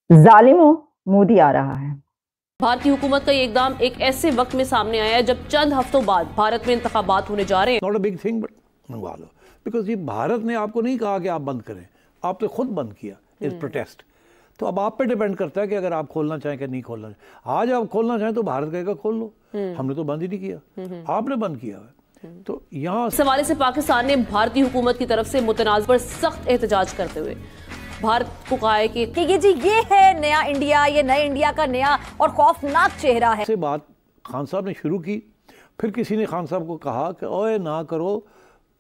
जालिमों, मोदी आ रहा है। भारतीय हुकूमत का ये इकदाम एक ऐसे वक्त में सामने आया है जब चंद हफ्तों बाद भारत में इंतखाबात होने जा रहे हैं। Not a big thing but मंगवा लो, बिकॉज ये भारत ने आपको नहीं कहा कि आप बंद करें, आपने खुद बंद किया इस प्रोटेस्ट। तो अब आप पे डिपेंड करता है कि अगर आप खोलना चाहें कि नहीं खोलना चाहें। आज आप खोलना चाहें तो भारत कहेगा खोल लो, हमने तो बंद ही नहीं किया, आपने बंद किया है। तो यहाँ इस हवाले से पाकिस्तान ने भारतीय हुकूमत की तरफ से मुतनाज़ पर सख्त एहतजाज करते हुए भारत को कहा है कि ये जी ये है नया इंडिया, ये नए इंडिया का नया और खौफनाक चेहरा है। से बात खान साहब ने शुरू की, फिर किसी ने खान साहब को कहा कि ओए ना करो,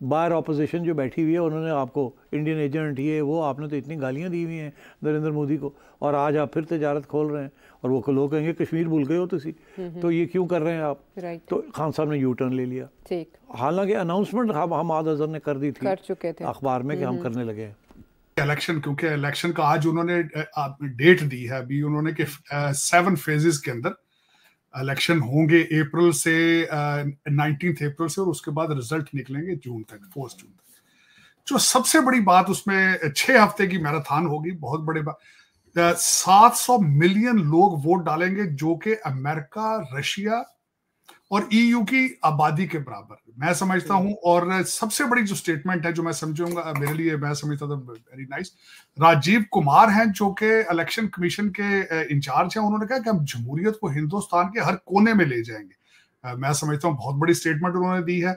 बाहर ऑपोजिशन जो बैठी हुई है उन्होंने आपको इंडियन एजेंट ये वो, आपने तो इतनी गालियां दी हुई हैं नरेंद्र मोदी को, और आज आप फिर तजारत खोल रहे हैं। और वो लोग कहेंगे कश्मीर भूल गए हो तुसी, तो ये क्यों कर रहे हैं आप। तो खान साहब ने यू टर्न ले लिया। ठीक, हालांकि अनाउंसमेंट हमाद अजहर ने कर दी थी, कर चुके थे अखबार में कि हम करने लगे हैं इलेक्शन, क्योंकि इलेक्शन का आज उन्होंने डेट दी है अभी उन्होंने कि 7 फेजेस के अंदर इलेक्शन होंगे, अप्रैल से 19 अप्रैल से, और उसके बाद रिजल्ट निकलेंगे जून तक, 4 जून तक। जो सबसे बड़ी बात उसमें 6 हफ्ते की मैराथन होगी, बहुत बड़ी बात। 700 मिलियन लोग वोट डालेंगे, जो कि अमेरिका, रशिया और ईयू की आबादी के बराबर मैं समझता हूं। और सबसे बड़ी जो स्टेटमेंट है जो मैं समझूंगा, मेरे लिए मैं समझता था वेरी नाइस, राजीव कुमार हैं जो कि इलेक्शन कमीशन के इंचार्ज हैं। उन्होंने कहा कि हम जमहूरियत को हिंदुस्तान के हर कोने में ले जाएंगे। मैं समझता हूं बहुत बड़ी स्टेटमेंट उन्होंने दी है।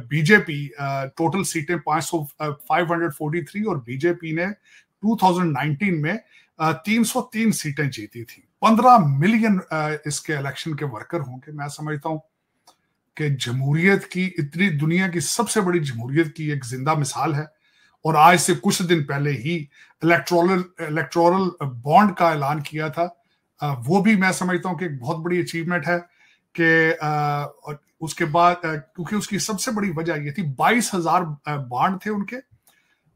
बीजेपी टोटल सीटें 543 और बीजेपी ने 2019 में 303 सीटें जीती थी। 15 मिलियन इसके इलेक्शन के वर्कर होंगे। मैं समझता हूं कि जमहूरियत की, इतनी दुनिया की सबसे बड़ी जमहूरियत की एक जिंदा मिसाल है। और आज से कुछ दिन पहले ही इलेक्टोरल बॉन्ड का ऐलान किया था, वो भी मैं समझता हूं कि एक बहुत बड़ी अचीवमेंट है। कि उसके बाद क्योंकि उसकी सबसे बड़ी वजह ये थी 22,000 बॉन्ड थे उनके,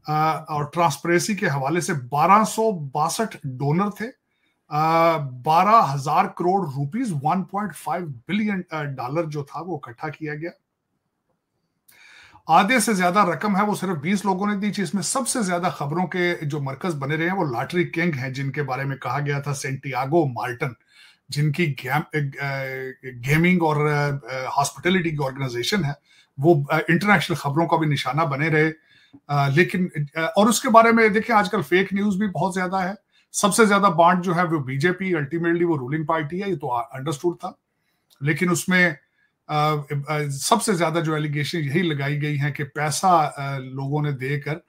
और ट्रांसपेरेंसी के हवाले से 1262 डोनर थे, 12,000 करोड़ रुपीस, 1.5 बिलियन डॉलर जो था वो इकट्ठा किया गया। आधे से ज्यादा रकम है वो सिर्फ 20 लोगों ने दी, जिसमें सबसे ज्यादा खबरों के जो मरकज बने रहे हैं वो लॉटरी किंग हैं, जिनके बारे में कहा गया था सेंटियागो मार्टिन, जिनकी गेमिंग और हॉस्पिटैलिटी की ऑर्गेनाइजेशन है। वो इंटरनेशनल खबरों का भी निशाना बने रहे। लेकिन और उसके बारे में देखिए, आजकल फेक न्यूज भी बहुत ज्यादा है। सबसे ज्यादा बॉन्ड जो है वो बीजेपी, अल्टीमेटली वो रूलिंग पार्टी है, ये तो अंडरस्टूड था। लेकिन उसमें सबसे ज्यादा जो एलिगेशन यही लगाई गई है कि पैसा लोगों ने देकर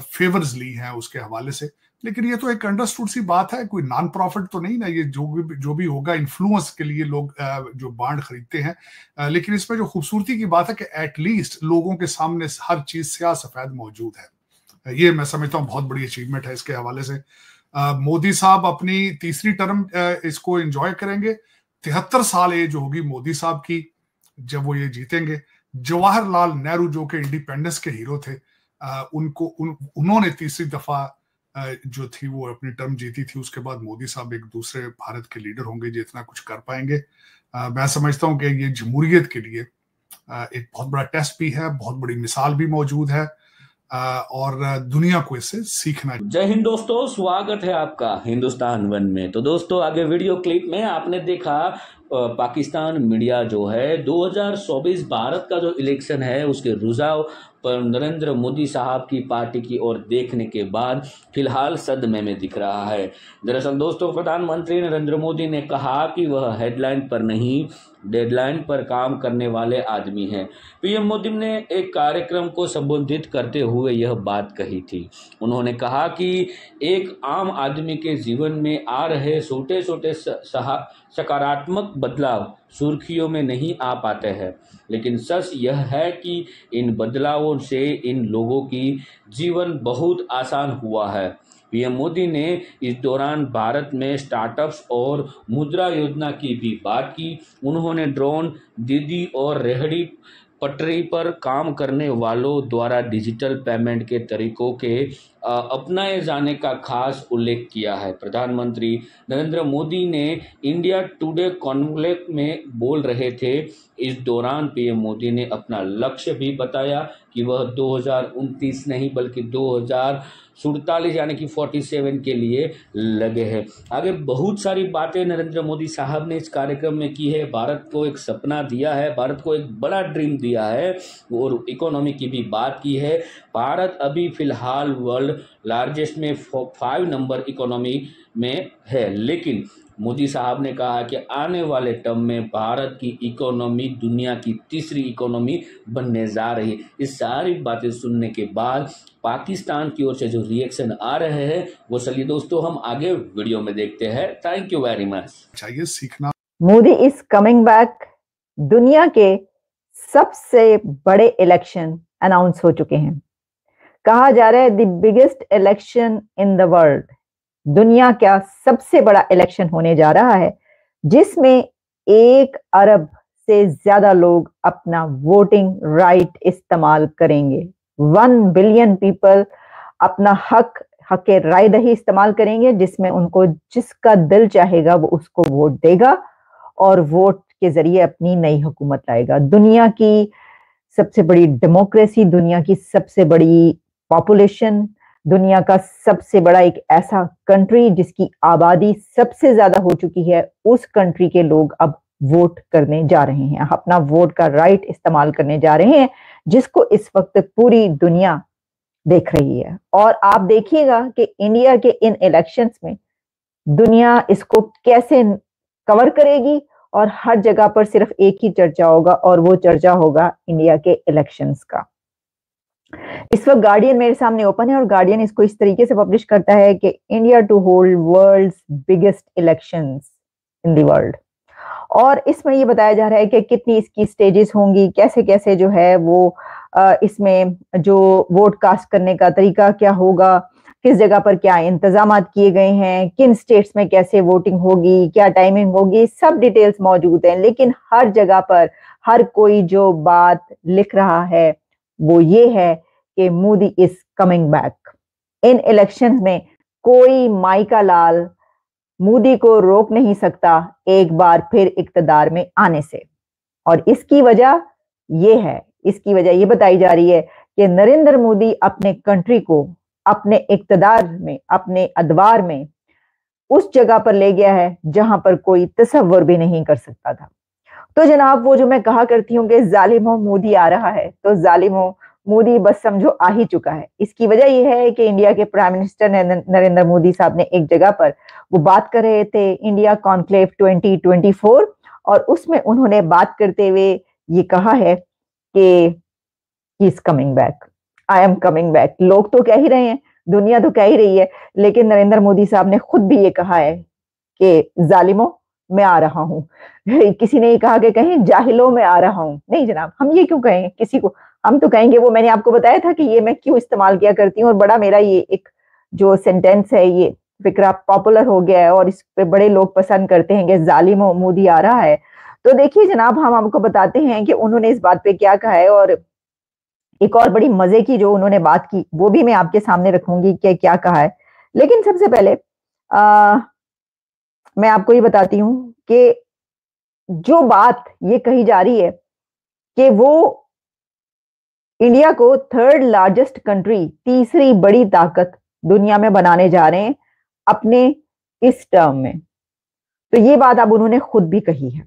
फेवर्स ली हैं उसके हवाले से। लेकिन ये तो एक अंडरस्टूड सी बात है, कोई नॉन प्रॉफिट तो नहीं ना, ये जो भी होगा इन्फ्लुएंस के लिए लोग जो बॉन्ड खरीदते हैं। लेकिन इसमें जो खूबसूरती की बात है कि एटलीस्ट लोगों के सामने हर चीज स्याह सफेद मौजूद है। ये मैं समझता हूँ बहुत बड़ी अचीवमेंट है इसके हवाले से। मोदी साहब अपनी तीसरी टर्म इसको एंजॉय करेंगे। 73 साल एज होगी मोदी साहब की जब वो ये जीतेंगे। जवाहरलाल नेहरू जो कि इंडिपेंडेंस के हीरो थे, उन्होंने तीसरी दफा जो थी वो अपनी टर्म जीती थी। उसके बाद मोदी साहब एक दूसरे भारत के लीडर होंगे जो इतना कुछ कर पाएंगे। मैं समझता हूं कि ये जमहूरियत के लिए एक बहुत बड़ा टेस्ट भी है, बहुत बड़ी मिसाल भी मौजूद है, और दुनिया को इससे सीखना। जय हिंद दोस्तों, स्वागत है आपका हिंदुस्तान वन में। तो दोस्तों, आगे वीडियो क्लिप में आपने देखा पाकिस्तान मीडिया जो है 2024 भारत का जो इलेक्शन है उसके रुझाव पर नरेंद्र मोदी साहब की पार्टी की ओर देखने के बाद फिलहाल सदमे में दिख रहा है। दरअसल दोस्तों, प्रधानमंत्री नरेंद्र मोदी ने कहा कि वह हेडलाइन पर नहीं डेडलाइन पर काम करने वाले आदमी हैं। पीएम मोदी ने एक कार्यक्रम को संबोधित करते हुए यह बात कही थी। उन्होंने कहा कि एक आम आदमी के जीवन में आ रहे छोटे छोटे सकारात्मक बदलाव सुर्खियों में नहीं आ पाते हैं, लेकिन सच यह है कि इन बदलावों से इन लोगों की जीवन बहुत आसान हुआ है। पीएम मोदी ने इस दौरान भारत में स्टार्टअप्स और मुद्रा योजना की भी बात की। उन्होंने ड्रोन दीदी और रेहड़ी पटरी पर काम करने वालों द्वारा डिजिटल पेमेंट के तरीकों के अपनाए जाने का खास उल्लेख किया है। प्रधानमंत्री नरेंद्र मोदी ने इंडिया टुडे कॉन्क्लेव में बोल रहे थे। इस दौरान पीएम मोदी ने अपना लक्ष्य भी बताया कि वह 2029 नहीं बल्कि 2047 यानी कि 47 के लिए लगे हैं। आगे बहुत सारी बातें नरेंद्र मोदी साहब ने इस कार्यक्रम में की है। भारत को एक सपना दिया है, भारत को एक बड़ा ड्रीम दिया है और इकोनॉमी की भी बात की है। भारत अभी फिलहाल वर्ल्ड लार्जेस्ट में 5 नंबर इकोनॉमी में है, लेकिन मोदी साहब ने कहा कि आने वाले टर्म में भारत की इकोनॉमी दुनिया की तीसरी इकोनॉमी बनने जा रही है। इस सारी बातें सुनने के बाद पाकिस्तान की ओर से जो रिएक्शन आ रहे हैं वो चलिए दोस्तों हम आगे वीडियो में देखते हैं। Thank you very much. चाहिए सीखना। Modi is coming back. दुनिया के सबसे बड़े इलेक्शन अनाउंस हो चुके हैं। कहा जा रहा है the biggest election in the world, दुनिया का सबसे बड़ा इलेक्शन होने जा रहा है, जिसमें 1 अरब से ज्यादा लोग अपना वोटिंग राइट इस्तेमाल करेंगे। 1 बिलियन पीपल अपना हक राय दही इस्तेमाल करेंगे, जिसमें उनको जिसका दिल चाहेगा वो उसको वोट देगा और वोट के जरिए अपनी नई हुकूमत लाएगा। दुनिया की सबसे बड़ी डेमोक्रेसी, दुनिया की सबसे बड़ी पॉपुलेशन, दुनिया का सबसे बड़ा एक ऐसा कंट्री जिसकी आबादी सबसे ज्यादा हो चुकी है, उस कंट्री के लोग अब वोट करने जा रहे हैं, अपना वोट का राइट इस्तेमाल करने जा रहे हैं, जिसको इस वक्त पूरी दुनिया देख रही है। और आप देखिएगा कि इंडिया के इन इलेक्शंस में दुनिया इसको कैसे कवर करेगी और हर जगह पर सिर्फ एक ही चर्चा होगा और वो चर्चा होगा इंडिया के इलेक्शंस का। इस वक्त गार्डियन मेरे सामने ओपन है और गार्डियन इसको इस तरीके से पब्लिश करता है कि India to hold world's biggest elections in the world, और इसमें ये बताया जा रहा है कि कितनी इसकी स्टेजेस होंगी, कैसे कैसे जो है वो इसमें जो वोट कास्ट करने का तरीका क्या होगा, किस जगह पर क्या इंतजाम किए गए हैं, किन स्टेट्स में कैसे वोटिंग होगी, क्या टाइमिंग होगी, सब डिटेल्स मौजूद हैं। लेकिन हर जगह पर हर कोई जो बात लिख रहा है वो ये है कि Modi is coming back. In elections में कोई माइका लाल मोदी को रोक नहीं सकता एक बार फिर इक्तदार में आने से, और इसकी वजह ये है, इसकी वजह ये बताई जा रही है कि नरेंद्र मोदी अपने कंट्री को अपने इक्तदार में, अपने अदवार में उस जगह पर ले गया है जहां पर कोई तसव्वुर भी नहीं कर सकता था। तो जनाब वो जो मैं कहा करती हूँ कि जालिमों मोदी आ रहा है, तो जालिमों मोदी बस समझो आ ही चुका है। इसकी वजह यह है कि इंडिया के प्राइम मिनिस्टर नरेंद्र मोदी साहब ने एक जगह पर वो बात कर रहे थे इंडिया कॉन्क्लेव 2024, और उसमें उन्होंने बात करते हुए ये कहा है कि he is coming back, I am coming back. लोग तो कह ही रहे हैं, दुनिया तो कह ही रही है, लेकिन नरेंद्र मोदी साहब ने खुद भी ये कहा है कि जालिमों मैं आ रहा हूं। किसी ने ये कहा कि कहीं जाहिलों में आ रहा हूं, नहीं जनाब, हम ये क्यों कहें किसी को, हम तो कहेंगे वो मैंने आपको बताया था कि ये मैं क्यों इस्तेमाल किया करती हूँ, और बड़ा मेरा ये एक जो सेंटेंस है ये फिक्रा पॉपुलर हो गया है और इस पे बड़े लोग पसंद करते हैं कि जालिमों मोदी आ रहा है। तो देखिए जनाब, हम आपको बताते हैं कि उन्होंने इस बात पे क्या कहा है, और एक और बड़ी मजे की जो उन्होंने बात की वो भी मैं आपके सामने रखूंगी कि क्या कहा है। लेकिन सबसे पहले मैं आपको ये बताती हूँ कि जो बात ये कही जा रही है कि वो इंडिया को 3rd लार्जेस्ट कंट्री, तीसरी बड़ी ताकत दुनिया में बनाने जा रहे हैं अपने इस टर्म में, तो ये बात अब उन्होंने खुद भी कही है।